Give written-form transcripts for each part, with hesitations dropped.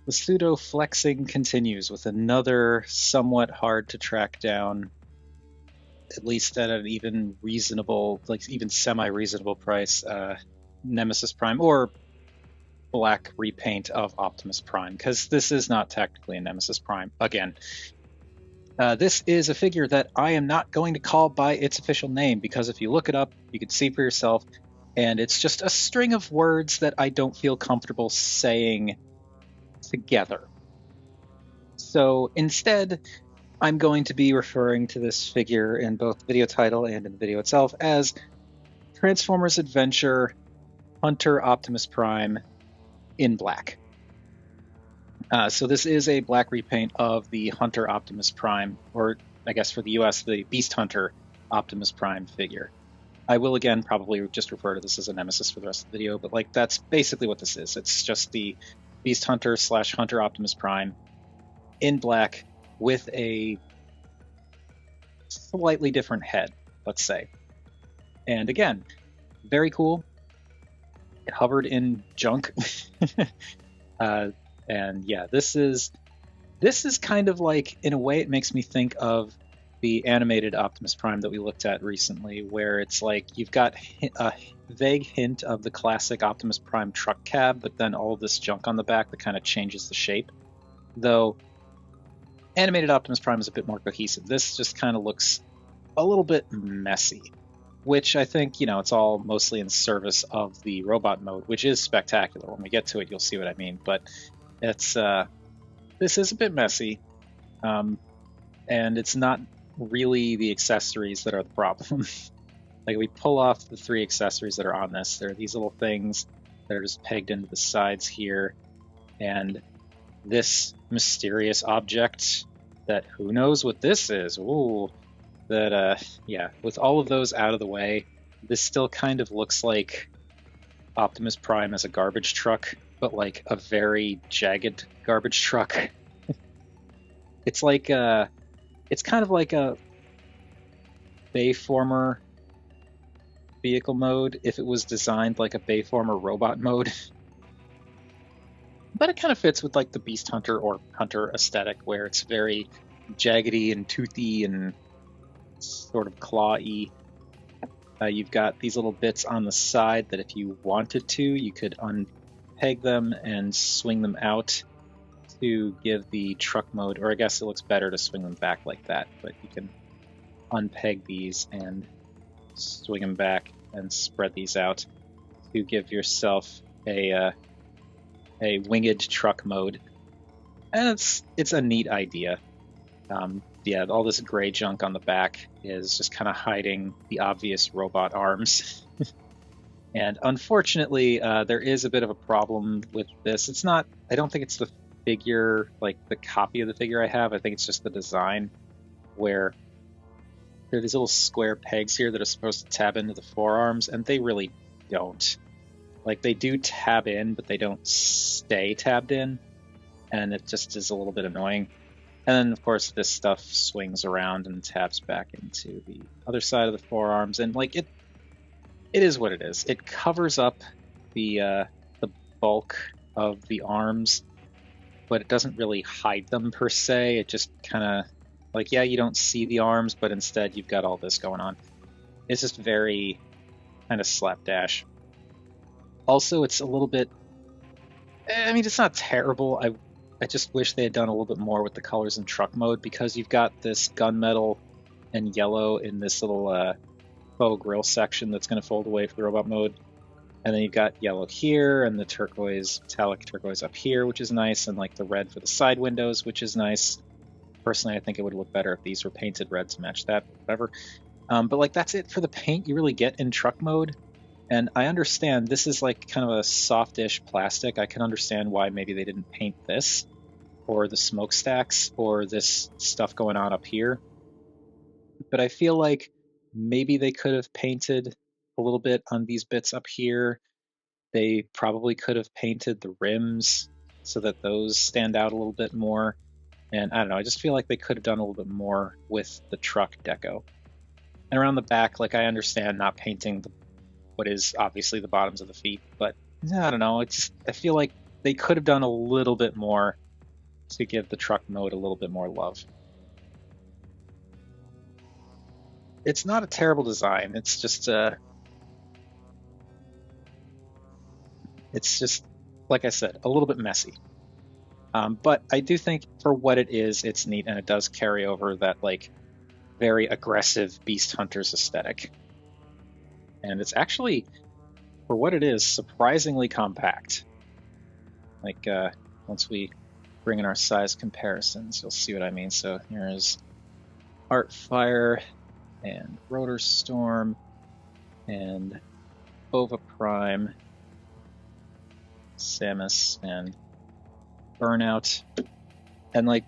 The pseudo flexing continues with another somewhat hard to track down, at least at an even reasonable, like even semi-reasonable price, Nemesis Prime, or black repaint of Optimus Prime, because this is not technically a Nemesis Prime. Again, this is a figure that I am not going to call by its official name, because if you look it up, you can see for yourself, and it's just a string of words that I don't feel comfortable saying together. So instead, I'm going to be referring to this figure in both the video title and in the video itself as Transformers Adventure Hunter Optimus Prime in black. So this is a black repaint of the Hunter Optimus Prime, or I guess for the US, the Beast Hunter Optimus Prime figure. I will again probably just refer to this as a Nemesis for the rest of the video, but like that's basically what this is. It's just the Beast Hunter / Hunter Optimus Prime in black with a slightly different head, let's say. And again, very cool. It hovered in junk. And yeah, this is kind of like, in a way, it makes me think of the animated Optimus Prime that we looked at recently, where it's like you've got a vague hint of the classic Optimus Prime truck cab, but then all this junk on the back that kind of changes the shape. Though animated Optimus Prime is a bit more cohesive. This just kind of looks a little bit messy, which I think, you know, it's all mostly in service of the robot mode, which is spectacular. When we get to it, you'll see what I mean. But it's this is a bit messy, and it's not really the accessories that are the problem. Like, we pull off the 3 accessories that are on this. There are these little things that are just pegged into the sides here, and this mysterious object that who knows what this is. Ooh, that yeah, with all of those out of the way, this still kind of looks like Optimus Prime as a garbage truck, but like a very jagged garbage truck. It's like it's kind of like a Bayformer vehicle mode if it was designed like a Bayformer robot mode. But it kind of fits with like the Beast Hunter or Hunter aesthetic, where it's very jaggedy and toothy and sort of claw-y. You've got these little bits on the side that if you wanted to, you could unpeg them and swing them out to give the truck mode, or I guess it looks better to swing them back like that, but you can unpeg these and swing them back and spread these out to give yourself a winged truck mode. And it's a neat idea. Yeah, all this gray junk on the back is just kind of hiding the obvious robot arms. And unfortunately, there is a bit of a problem with this. It's not, I don't think it's the figure, like the copy of the figure I have. I think it's just the design, where there are these little square pegs here that are supposed to tab into the forearms, and they really don't. Like, they do tab in, but they don't stay tabbed in, and it just is a little bit annoying. And then, of course, this stuff swings around and tabs back into the other side of the forearms, and like it is what it is. It covers up the bulk of the arms, but it doesn't really hide them per se. It just kind of, like, yeah, you don't see the arms, but instead you've got all this going on. It's just very kind of slapdash. Also, it's a little bit, I mean, it's not terrible. I just wish they had done a little bit more with the colors in truck mode, because you've got this gunmetal and yellow in this little faux grill section that's going to fold away for the robot mode. And then you've got yellow here and the turquoise, metallic turquoise up here, which is nice, and like the red for the side windows, which is nice. Personally, I think it would look better if these were painted red to match that, whatever. But like, that's it for the paint you really get in truck mode. And I understand this is like kind of a softish plastic. I can understand why maybe they didn't paint this, or the smokestacks, or this stuff going on up here. But I feel like maybe they could have painted a little bit on these bits up here. They probably could have painted the rims so that those stand out a little bit more. And I don't know, I just feel like they could have done a little bit more with the truck deco. And around the back, like, I understand not painting what is obviously the bottoms of the feet, but I don't know, I feel like they could have done a little bit more to give the truck mode a little bit more love. It's not a terrible design. It's just like I said, a little bit messy. But I do think for what it is, it's neat, and it does carry over that like very aggressive Beast Hunters aesthetic. And it's actually, for what it is, surprisingly compact. Like once we bring in our size comparisons, you'll see what I mean. So here's Artfire and Rotor Storm and Bova Prime, Samus, and Burnout. And like,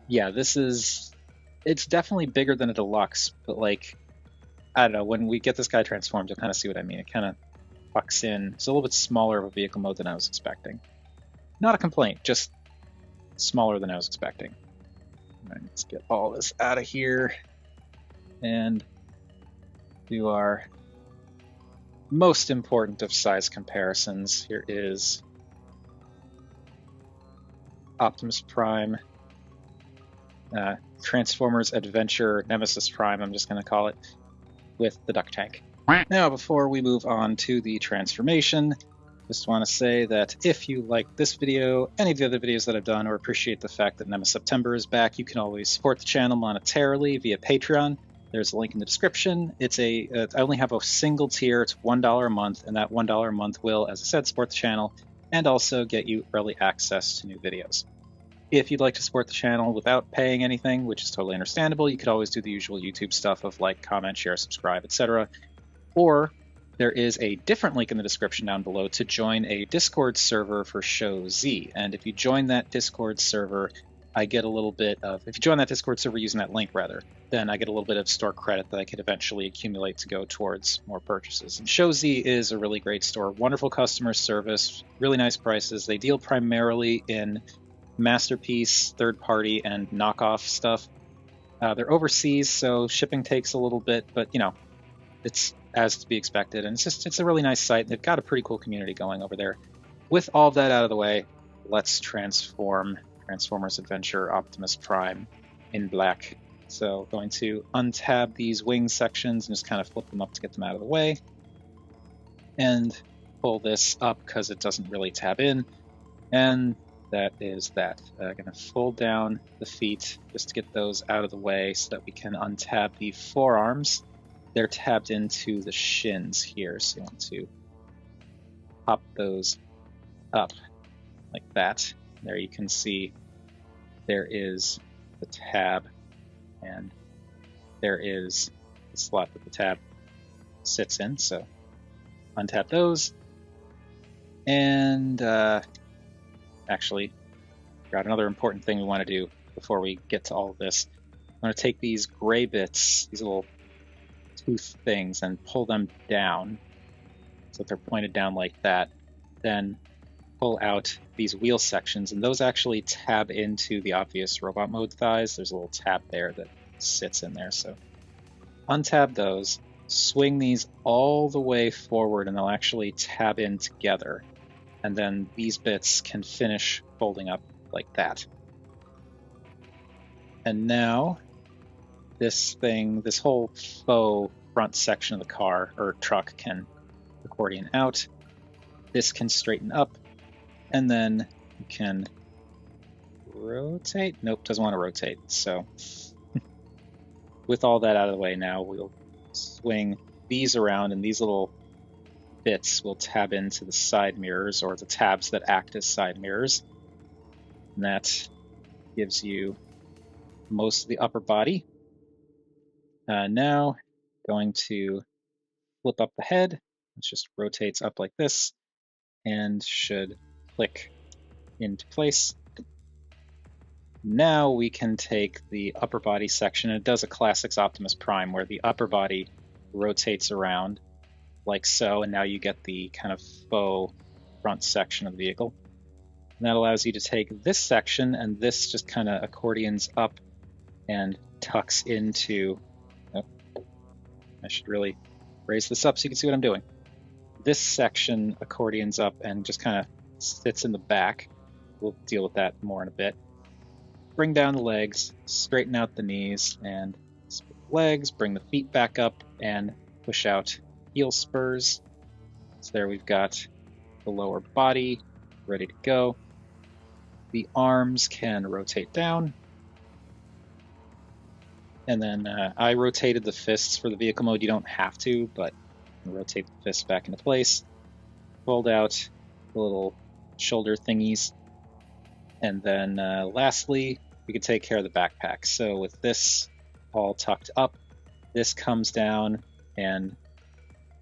yeah, it's definitely bigger than a deluxe, but like, I don't know, when we get this guy transformed, you'll kind of see what I mean. It kind of tucks in. It's a little bit smaller of a vehicle mode than I was expecting. Not a complaint, just smaller than I was expecting. All right, let's get all this out of here and do our most important of size comparisons. Here is Optimus Prime, Transformers Adventure Nemesis Prime, I'm just going to call it, with the duck tank. Now, before we move on to the transformation, just want to say that if you like this video, any of the other videos that I've done, or appreciate the fact that NemeSeptember is back, you can always support the channel monetarily via Patreon. There's a link in the description. I only have a single tier. It's $1 a month, and that $1 a month will, as I said, support the channel and also get you early access to new videos. If you'd like to support the channel without paying anything, which is totally understandable, you could always do the usual YouTube stuff of like, comment, share, subscribe, etc. Or there is a different link in the description down below to join a Discord server for Show Z. And if you join that Discord server, I get a little bit of, if you join that Discord server using that link rather, then I get a little bit of store credit that I could eventually accumulate to go towards more purchases. And Show Z is a really great store, wonderful customer service, really nice prices. They deal primarily in masterpiece, third party, and knockoff stuff. They're overseas, so shipping takes a little bit, but you know, it's as to be expected, and it's a really nice site. They've got a pretty cool community going over there. With all of that out of the way, let's transform Transformers Adventure Optimus Prime in black. So going to untab these wing sections and just kind of flip them up to get them out of the way, and pull this up because it doesn't really tab in, and that is that. I'm going to fold down the feet just to get those out of the way so that we can untab the forearms. They're tabbed into the shins here, so you want to pop those up like that. There you can see there is the tab, and there is the slot that the tab sits in, so untap those. And actually, got another important thing we want to do before we get to all of this. I'm going to take these gray bits, these little tooth things, and pull them down so that they're pointed down like that. Then pull out these wheel sections, and those actually tab into the obvious robot mode thighs. There's a little tab there that sits in there, so untab those, swing these all the way forward, and they'll actually tab in together. And then these bits can finish folding up like that. And now this whole faux front section of the car or truck can accordion out. This can straighten up, and then you can rotate. Nope, doesn't want to rotate. So with all that out of the way, now we'll swing these around, and these little bits will tab into the side mirrors, or the tabs that act as side mirrors. And that gives you most of the upper body. Now, going to flip up the head. It just rotates up like this and should click into place. Now we can take the upper body section, and it does a classics Optimus Prime where the upper body rotates around like so, and now you get the kind of faux front section of the vehicle. And that allows you to take this section, and this just kind of accordions up and tucks into... Oh, I should really raise this up so you can see what I'm doing. This section accordions up and just kind of sits in the back. We'll deal with that more in a bit. Bring down the legs, straighten out the knees, and split the legs, bring the feet back up, and push out heel spurs. So there we've got the lower body ready to go. The arms can rotate down. And then I rotated the fists for the vehicle mode. You don't have to, but rotate the fists back into place. Fold out the little shoulder thingies. And then lastly, we can take care of the backpack. So with this all tucked up, this comes down and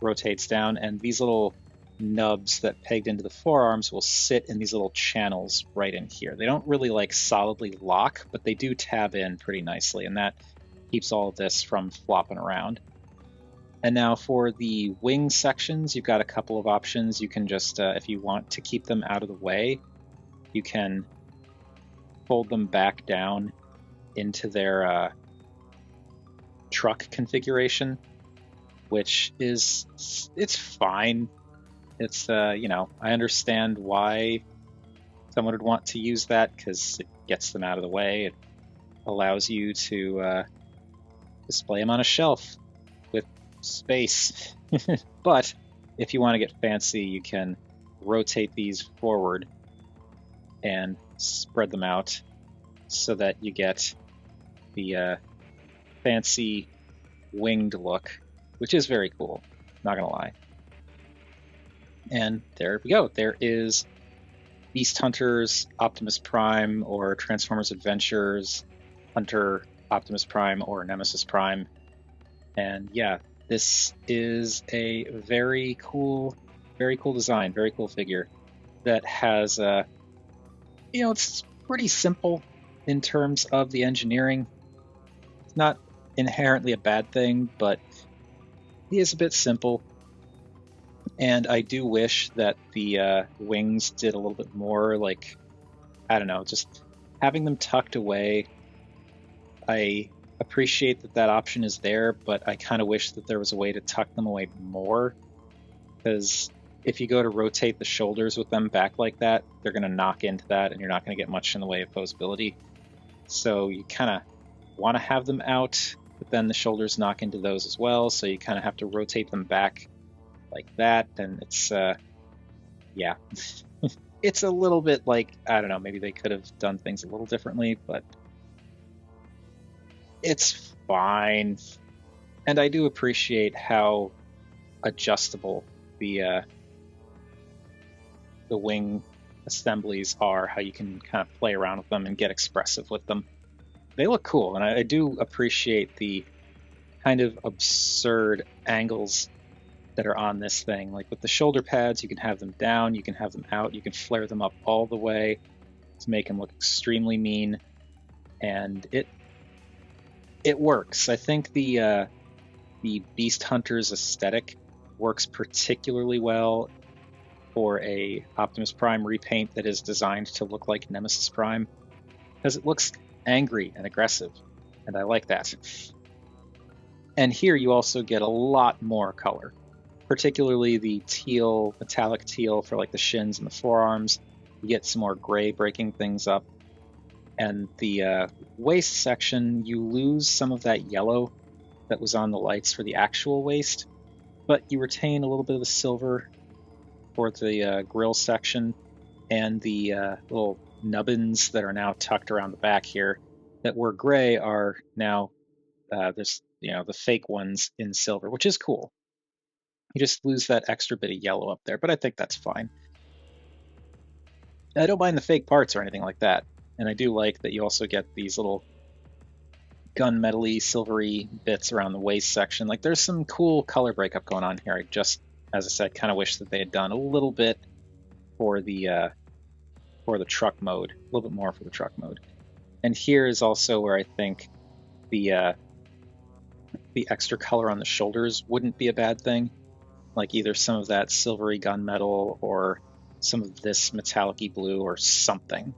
rotates down. And these little nubs that pegged into the forearms will sit in these little channels right in here. They don't really like solidly lock, but they do tab in pretty nicely. And that keeps all of this from flopping around. And now for the wing sections, you've got a couple of options. You can just, if you want to keep them out of the way, you can fold them back down into their truck configuration, which is, it's fine. It's, you know, I understand why someone would want to use that because it gets them out of the way. It allows you to display them on a shelf with space. But if you want to get fancy, you can rotate these forward and spread them out so that you get the fancy winged look, which is very cool, not gonna lie. And there we go. There is Beast Hunters Optimus Prime, or Transformers Adventures Hunter Optimus Prime, or Nemesis Prime. And yeah, this is a very cool design, very cool figure that has you know, it's pretty simple in terms of the engineering. It's not inherently a bad thing, but it is a bit simple. And I do wish that the wings did a little bit more, like, I don't know, just having them tucked away. I appreciate that that option is there, but I kind of wish that there was a way to tuck them away more, because if you go to rotate the shoulders with them back like that, they're going to knock into that, and you're not going to get much in the way of posability. So you kind of want to have them out, but then the shoulders knock into those as well, so you kind of have to rotate them back like that, and it's, yeah. It's a little bit like, I don't know, maybe they could have done things a little differently, but it's fine. And I do appreciate how adjustable the wing assemblies are, how you can kind of play around with them and get expressive with them. They look cool, and I do appreciate the kind of absurd angles that are on this thing. Like with the shoulder pads, you can have them down, you can have them out, you can flare them up all the way to make them look extremely mean, and it works. I think the Beast Hunters aesthetic works particularly well for a Optimus Prime repaint that is designed to look like Nemesis Prime, because it looks angry and aggressive, and I like that. And here you also get a lot more color, particularly the teal, metallic teal for like the shins and the forearms. You get some more gray breaking things up. And the waist section, you lose some of that yellow that was on the lights for the actual waist, but you retain a little bit of the silver for the grill section, and the little nubbins that are now tucked around the back here that were gray are now there's, you know, the fake ones in silver, which is cool. You just lose that extra bit of yellow up there, but I think that's fine. I don't mind the fake parts or anything like that, and I do like that you also get these little gunmetal-y, silvery bits around the waist section. Like, there's some cool color breakup going on here. I just, as I said, kind of wish that they had done a little bit for the truck mode, a little bit more for the truck mode. And here is also where I think the extra color on the shoulders wouldn't be a bad thing. Like either some of that silvery gunmetal or some of this metallic-y blue or something.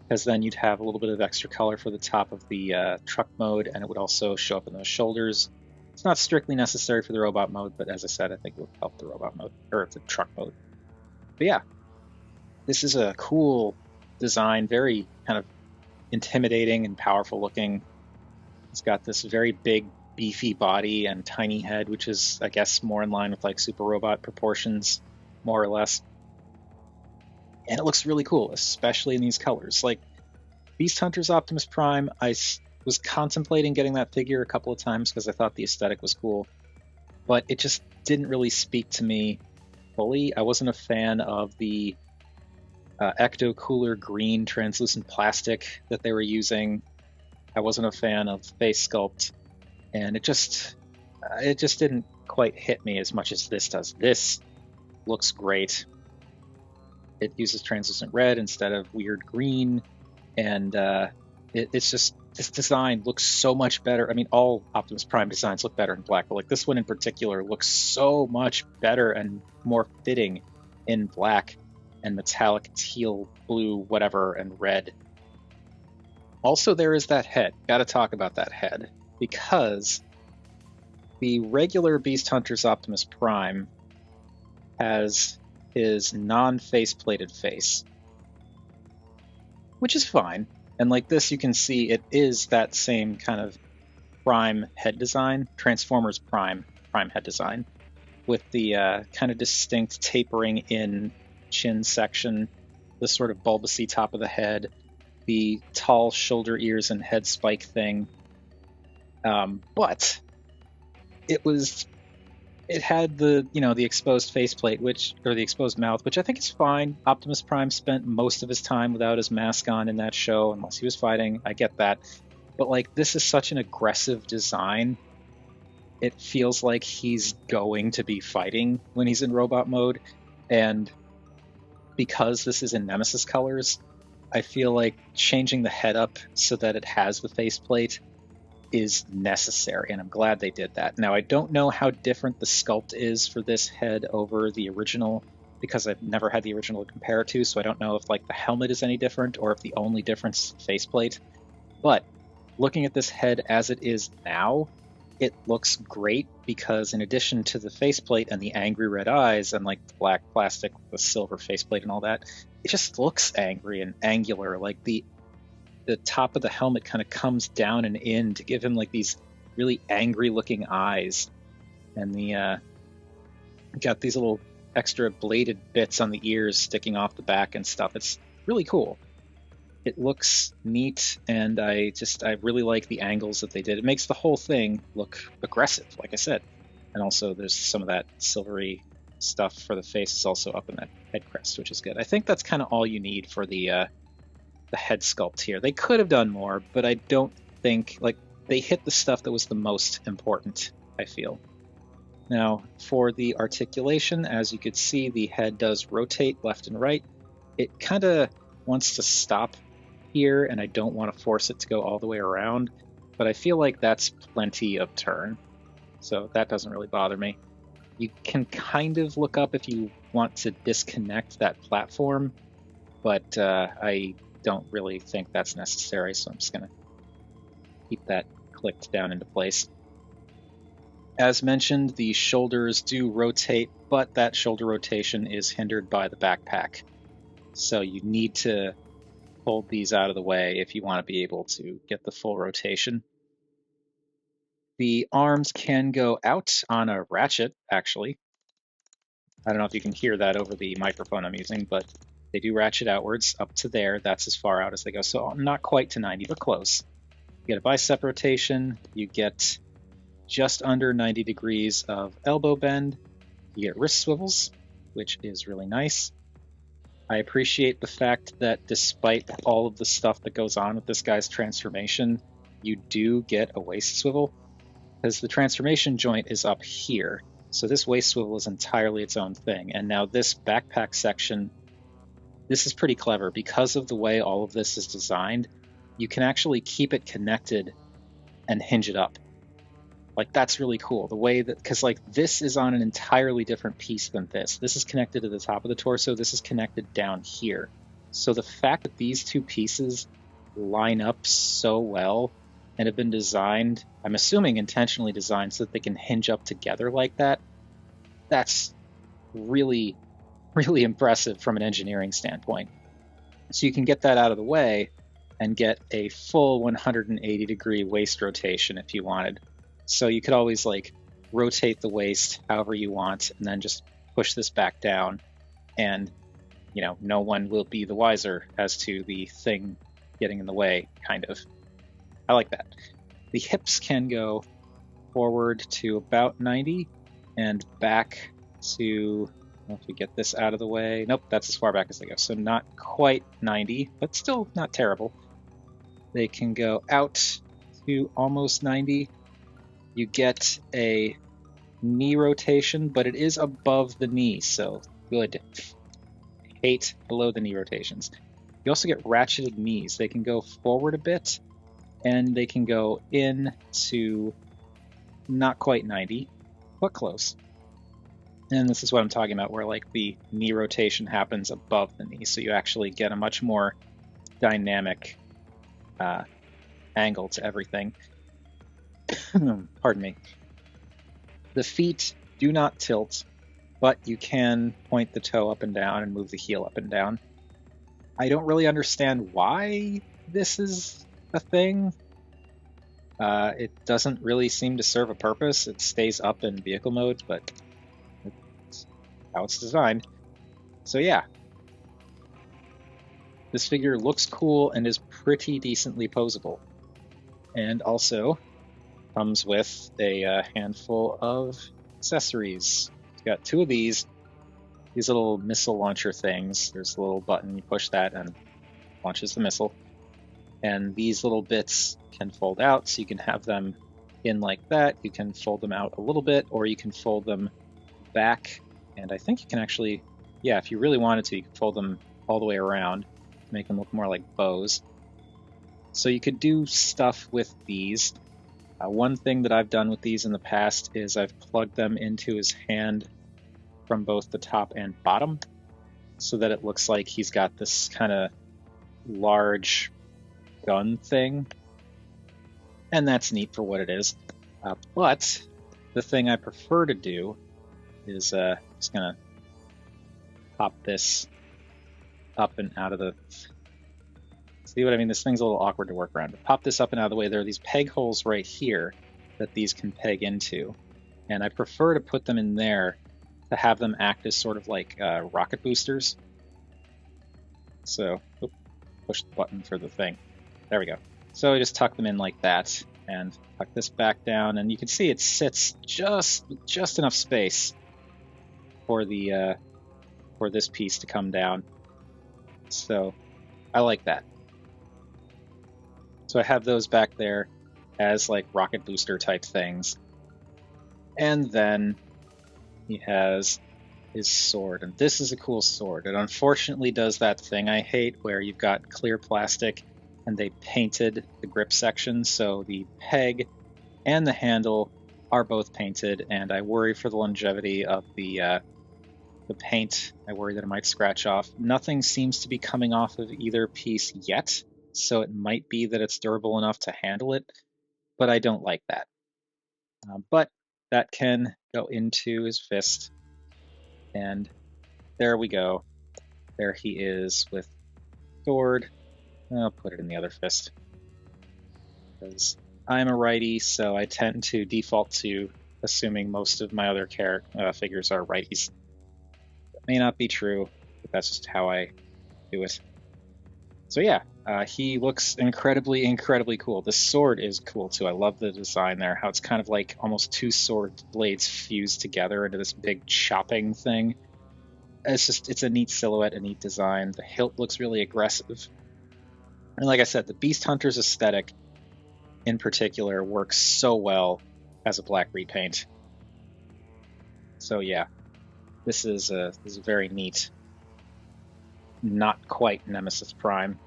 Because then you'd have a little bit of extra color for the top of the truck mode, and it would also show up in those shoulders. It's not strictly necessary for the robot mode, but as I said, I think it would help the robot mode, or the truck mode. But yeah, this is a cool design, very kind of intimidating and powerful looking. It's got this very big, beefy body and tiny head, which is, I guess, more in line with like super robot proportions, more or less. And it looks really cool, especially in these colors. Like Beast Hunter's Optimus Prime, I was contemplating getting that figure a couple of times because I thought the aesthetic was cool, but it just didn't really speak to me fully. I wasn't a fan of the ecto cooler green translucent plastic that they were using. I wasn't a fan of face sculpt, and it just didn't quite hit me as much as this does. This looks great. It uses translucent red instead of weird green, and it's just, this design looks so much better. I mean, all Optimus Prime designs look better in black, but like this one in particular looks so much better and more fitting in black and metallic teal, blue, whatever, and red. Also, there is that head. Gotta talk about that head, because the regular Beast Hunter's Optimus Prime has his non-face-plated face, which is fine. And like this, you can see it is that same kind of Prime head design, Transformers Prime head design, with the kind of distinct tapering in chin section, the sort of bulbousy top of the head, the tall shoulder ears and head spike thing. But it had the, the exposed faceplate, or the exposed mouth, which I think is fine. Optimus Prime spent most of his time without his mask on in that show, unless he was fighting. I get that. But like, this is such an aggressive design. It feels like he's going to be fighting when he's in robot mode. And because this is in Nemesis colors, I feel like changing the head up so that it has the faceplate is necessary, and I'm glad they did that. Now, I don't know how different the sculpt is for this head over the original, because I've never had the original to compare it to, so I don't know if like the helmet is any different or if the only difference is the faceplate. But looking at this head as it is now, it looks great, because in addition to the faceplate and the angry red eyes and like the black plastic with the silver faceplate and all that, it just looks angry and angular. Like the top of the helmet kind of comes down and in to give him like these really angry looking eyes, and the got these little extra bladed bits on the ears sticking off the back and stuff. It's really cool. It looks neat, and I really like the angles that they did. It makes the whole thing look aggressive, like I said. And also there's some of that silvery stuff for the face is also up in that head crest, which is good. I think that's kind of all you need for the head sculpt here. They could have done more, but I don't think, like, they hit the stuff that was the most important, I feel. Now, for the articulation, as you could see, the head does rotate left and right. It kind of wants to stop here, and I don't want to force it to go all the way around, but I feel like that's plenty of turn, so that doesn't really bother me. You can kind of look up if you want to disconnect that platform, but I don't really think that's necessary, so I'm just going to keep that clicked down into place. As mentioned, the shoulders do rotate, but that shoulder rotation is hindered by the backpack. So you need to hold these out of the way if you want to be able to get the full rotation. The arms can go out on a ratchet, actually. I don't know if you can hear that over the microphone I'm using, but they do ratchet outwards up to there. That's as far out as they go. So not quite to 90, but close. You get a bicep rotation. You get just under 90 degrees of elbow bend. You get wrist swivels, which is really nice. I appreciate the fact that despite all of the stuff that goes on with this guy's transformation, you do get a waist swivel, because the transformation joint is up here. So this waist swivel is entirely its own thing. And now this backpack section, this is pretty clever. Because of the way all of this is designed, you can actually keep it connected and hinge it up. Like, that's really cool. The way that, because like this is on an entirely different piece than this. This is connected to the top of the torso. This is connected down here. So the fact that these two pieces line up so well and have been designed, I'm assuming intentionally designed, so that they can hinge up together like that, that's really really impressive from an engineering standpoint. So you can get that out of the way and get a full 180-degree waist rotation if you wanted. So you could always like rotate the waist however you want and then just push this back down, and no one will be the wiser as to the thing getting in the way, kind of. I like that. The hips can go forward to about 90 and back to, if we get this out of the way, nope, that's as far back as they go. So not quite 90, but still not terrible. They can go out to almost 90. You get a knee rotation, but it is above the knee, so good. Hate below the knee rotations. You also get ratcheted knees. They can go forward a bit, and they can go in to not quite 90, but close. And this is what I'm talking about, where like the knee rotation happens above the knee, so you actually get a much more dynamic angle to everything. Pardon me. The feet do not tilt, but you can point the toe up and down and move the heel up and down. I don't really understand why this is a thing. It doesn't really seem to serve a purpose. It stays up in vehicle mode, but it's how it's designed. So yeah. This figure looks cool and is pretty decently posable. And also comes with a handful of accessories. It's got two of these little missile launcher things. There's a little button, you push that and launches the missile. And these little bits can fold out, so you can have them in like that. You can fold them out a little bit, or you can fold them back. And I think you can actually, yeah, if you really wanted to, you could fold them all the way around to make them look more like bows. So you could do stuff with these. One thing that I've done with these in the past is I've plugged them into his hand from both the top and bottom, so that it looks like he's got this kind of large gun thing. And that's neat for what it is. But the thing I prefer to do is just gonna pop this up and out of the... See what I mean? This thing's a little awkward to work around. But pop this up and out of the way. There are these peg holes right here that these can peg into. And I prefer to put them in there to have them act as sort of like rocket boosters. So, push the button for the thing. There we go. So I just tuck them in like that and tuck this back down. And you can see it sits just enough space for the for this piece to come down. So I like that. So I have those back there as like rocket booster type things. And then he has his sword. And this is a cool sword. It unfortunately does that thing I hate where you've got clear plastic and they painted the grip section. So the peg and the handle are both painted, and I worry for the longevity of the paint. I worry that it might scratch off. Nothing seems to be coming off of either piece yet. So it might be that it's durable enough to handle it, but I don't like that. But that can go into his fist, and there we go. There he is with sword. I'll put it in the other fist, because I'm a righty, so I tend to default to assuming most of my other figures are righties. That may not be true, but that's just how I do it. So yeah, he looks incredibly cool. The sword is cool too. I love the design there, how it's kind of like almost two sword blades fused together into this big chopping thing. It's a neat silhouette, a neat design. The hilt looks really aggressive. And like I said, the Beast Hunter's aesthetic in particular works so well as a black repaint. So yeah, this is a very neat, not quite Nemesis Prime.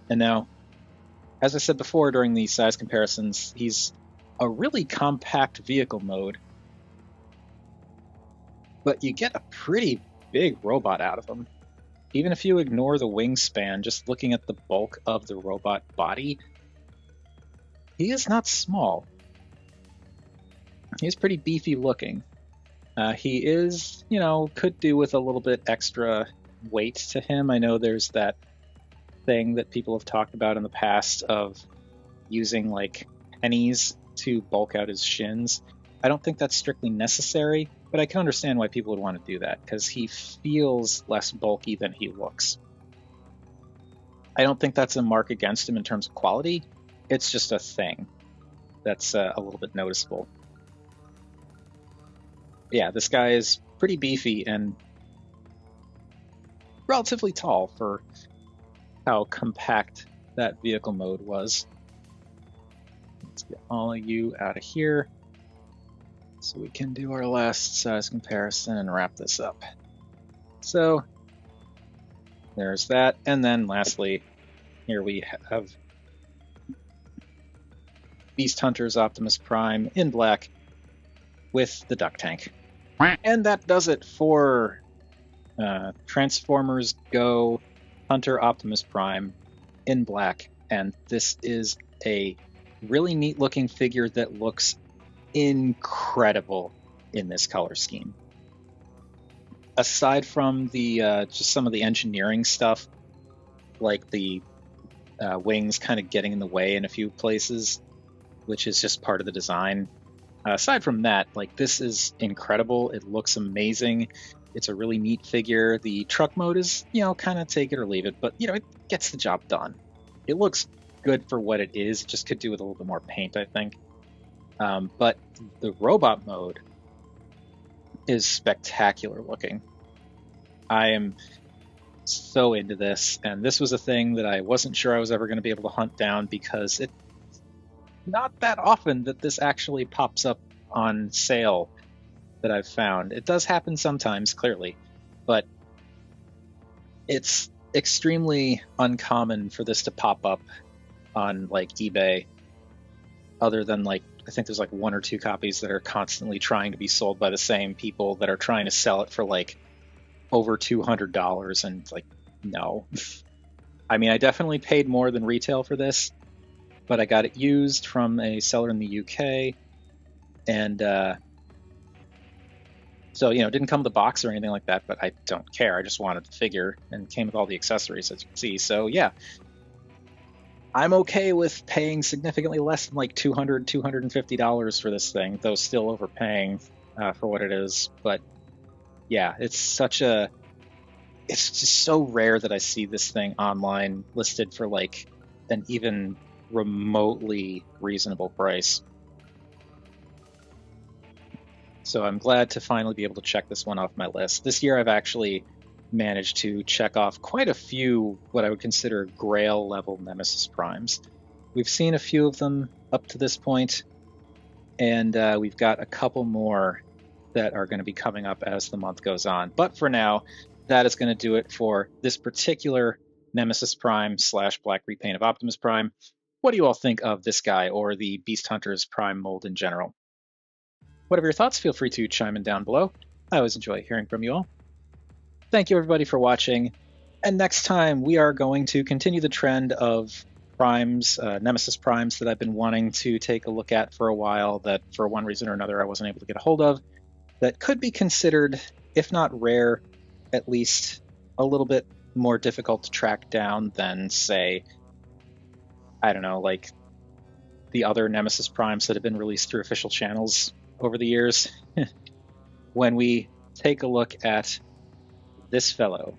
And now, as I said before during the size comparisons, he's a really compact vehicle mode, but you get a pretty big robot out of him. Even if you ignore the wingspan, just looking at the bulk of the robot body, he is not small. He is pretty beefy looking. He is, you know, could do with a little bit extra weight to him. I know there's that thing that people have talked about in the past of using like pennies to bulk out his shins. I don't think that's strictly necessary, but I can understand why people would want to do that because he feels less bulky than he looks. I don't think that's a mark against him in terms of quality. It's just a thing that's a little bit noticeable. Yeah, this guy is pretty beefy and relatively tall for how compact that vehicle mode was. Let's get all of you out of here so we can do our last size comparison and wrap this up. So there's that. And then lastly, here we have Beast Hunter's Optimus Prime in black with the duck tank. And that does it for Transformers Go Hunter Optimus Prime in black. And this is a really neat looking figure that looks incredible in this color scheme. Aside from the just some of the engineering stuff, like the wings kind of getting in the way in a few places, which is just part of the design. Aside from that, like, this is incredible. It looks amazing. It's a really neat figure. The truck mode is, you know, kind of take it or leave it, but, you know, it gets the job done. It looks good for what it is. It just could do with a little bit more paint, I think. But the robot mode is spectacular looking. I am so into this, and this was a thing that I wasn't sure I was ever going to be able to hunt down because it's not that often that this actually pops up on sale that I've found. It does happen sometimes, clearly, but it's extremely uncommon for this to pop up on like eBay, other than like, I think there's like 1 or 2 copies that are constantly trying to be sold by the same people that are trying to sell it for like over $200, and like, no. I mean, I definitely paid more than retail for this, but I got it used from a seller in the UK, and so, you know, it didn't come with a box or anything like that, but I don't care. I just wanted the figure, and came with all the accessories, as you can see. So yeah, I'm okay with paying significantly less than like $200, $250 for this thing, though still overpaying for what it is. But yeah, it's just so rare that I see this thing online listed for like an even remotely reasonable price. So I'm glad to finally be able to check this one off my list. This year I've actually managed to check off quite a few what I would consider Grail level Nemesis Primes. We've seen a few of them up to this point, and we've got a couple more that are going to be coming up as the month goes on. But for now, that is going to do it for this particular Nemesis Prime / Black Repaint of Optimus Prime. What do you all think of this guy, or the Beast Hunter's Prime mold in general? Whatever your thoughts, feel free to chime in down below. I always enjoy hearing from you all. Thank you everybody for watching, and next time we are going to continue the trend of primes, Nemesis Primes that I've been wanting to take a look at for a while, that for one reason or another I wasn't able to get a hold of, that could be considered, if not rare, at least a little bit more difficult to track down than, say, I don't know, like the other Nemesis Primes that have been released through official channels over the years. When we take a look at this fellow,